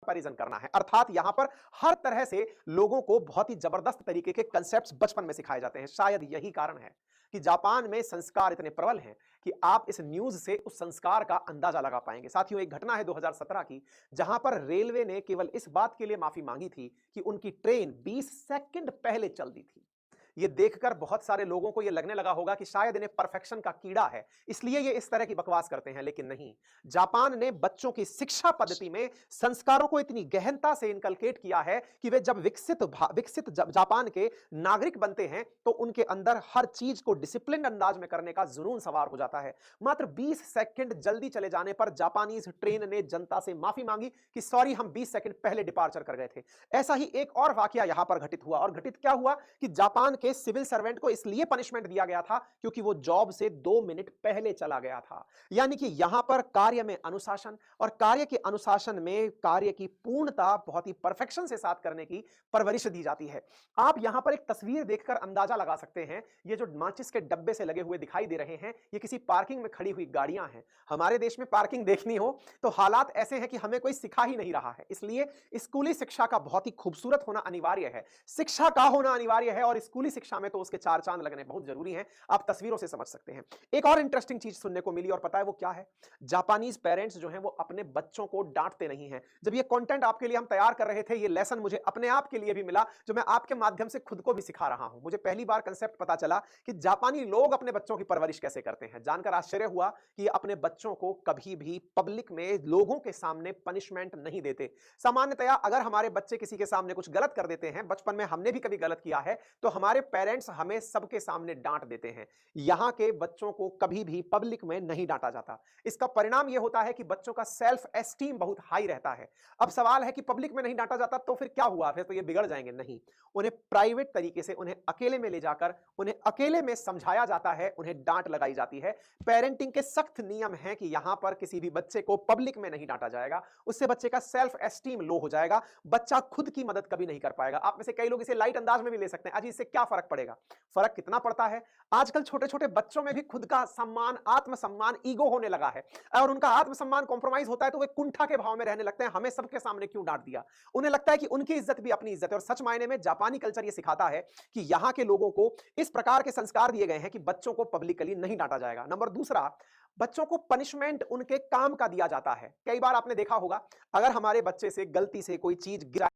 Comparison करना है। अर्थात यहां पर हर तरह से लोगों को बहुत ही जबरदस्त तरीके के कंसेप्ट्स बचपन में सिखाए जाते हैं। शायद यही कारण है कि जापान में संस्कार इतने प्रबल हैं कि आप इस न्यूज से उस संस्कार का अंदाजा लगा पाएंगे। साथियों, एक घटना है 2017 की, जहां पर रेलवे ने केवल इस बात के लिए माफी मांगी थी कि उनकी ट्रेन 20 सेकंड पहले चल दी थी। ये देखकर बहुत सारे लोगों को ये लगने लगा होगा कि शायद इन्हें परफेक्शन का कीड़ा है, इसलिए ये इस तरह की बकवास करते हैं, लेकिन नहीं। जापान ने बच्चों की शिक्षा पद्धति में संस्कारों को इतनी गहनता से इनकलकेट किया है कि वे जब विकसित जापान के नागरिक बनते हैं तो उनके अंदर हर चीज को डिसिप्लिन अंदाज में करने का जुनून सवार हो जाता है। मात्र 20 सेकंड जल्दी चले जाने पर जापानीज ट्रेन ने जनता से माफी मांगी कि सॉरी, हम 20 सेकंड पहले डिपार्चर कर गए थे। ऐसा ही एक और वाकया यहां पर घटित हुआ, और घटित क्या हुआ कि जापान के सिविल सर्वेंट को इसलिए पनिशमेंट दिया गया था क्योंकि वो जॉब से 2 मिनट पहले चला गया था। यानी कि यहां पर कार्य में अनुशासन, और कार्य के अनुशासन में कार्य की पूर्णता बहुत ही परफेक्शन से साथ करने की परवरिश दी जाती है। आप यहां पर एक तस्वीर देखकर अंदाजा लगा सकते हैं, ये जो माचिस के डब्बे से लगे हुए दिखाई दे रहे हैं, ये किसी पार्किंग में खड़ी हुई गाड़ियां हैं। हमारे देश में पार्किंग देखनी हो तो हालात ऐसे हैं कि हमें कोई सिखा ही नहीं रहा है, इसलिए स्कूली शिक्षा का बहुत ही खूबसूरत होना अनिवार्य है, शिक्षा का होना अनिवार्य है, और स्कूली शिक्षा में तो उसके 4 चांद लगने बहुत जरूरी हैं। आप तस्वीरों से समझ सकते हैं। एक और इंटरेस्टिंग चीज सुनने को मिली, और पता है वो क्या है? जापानीज पेरेंट्स जो हैं वो अपने बच्चों को डांटते नहीं हैं। जब ये कंटेंट आपके लिए हम तैयार कर रहे थे, ये लेसन मुझे अपने आप के लिए भी मिला, जो मैं आपके माध्यम से खुद को भी सिखा रहा हूं। मुझे पहली बार कंसेप्ट पता चला कि जापानी लोग अपने बच्चों की परवरिश कैसे करते हैं। जानकर आश्चर्य हुआ कि अपने बच्चों को कभी भी पब्लिक में लोगों के सामने पनिशमेंट नहीं देते। सामान्यतया अगर हमारे बच्चे किसी के सामने कुछ गलत कर देते हैं, बचपन में हमने भी कभी गलत किया है, तो हमारे पेरेंट्स हमें सबके सामने डांट देते हैं। यहां के बच्चों को कभी भी पब्लिक में नहीं डांटा जाता। इसका परिणाम यह होता है कि बच्चों का सेल्फ एस्टीम बहुत हाई रहता है। अब सवाल है कि पब्लिक में नहीं डांटा जाता तो फिर क्या हुआ? फिर तो ये बिगड़ जाएंगे। नहीं, उन्हें प्राइवेट तरीके से, उन्हें अकेले में ले जाकर, उन्हें अकेले में समझाया जाता है, उन्हें डांट लगाई जाती है। पेरेंटिंग के सख्त नियम हैं कि यहां पर किसी भी बच्चे को पब्लिक में नहीं डांटा जाएगा, उससे बच्चे का सेल्फ एस्टीम लो हो जाएगा, बच्चा खुद की मदद कभी नहीं कर पाएगा। आप में से कई लोग इसे लाइट अंदाज में भी ले सकते हैं, आज इससे क्या फर्क पड़ेगा? फर्क कितना पड़ता है, आजकल छोटे छोटे बच्चों में भी खुद का सम्मान, आत्मसम्मान, ईगो होने लगा है, और उनका आत्मसम्मान कॉम्प्रोमाइज होता है तो वे कुंठा के भाव में रहने लगते हैं। हमें सबके सामने क्यों डांट दिया? उन्हें लगता है कि उनकी इज्जत भी अपनी इज्जत है। और सच मायने में जापानी कल्चर यह सिखाता है कि यहां के लोगों को इस प्रकार के संस्कार दिए गए हैं कि बच्चों को पब्लिकली नहीं डांटा जाएगा। नंबर दूसरा, बच्चों को पनिशमेंट उनके काम का दिया जाता है। कई बार आपने देखा होगा, अगर हमारे बच्चे से गलती से कोई चीज गिरा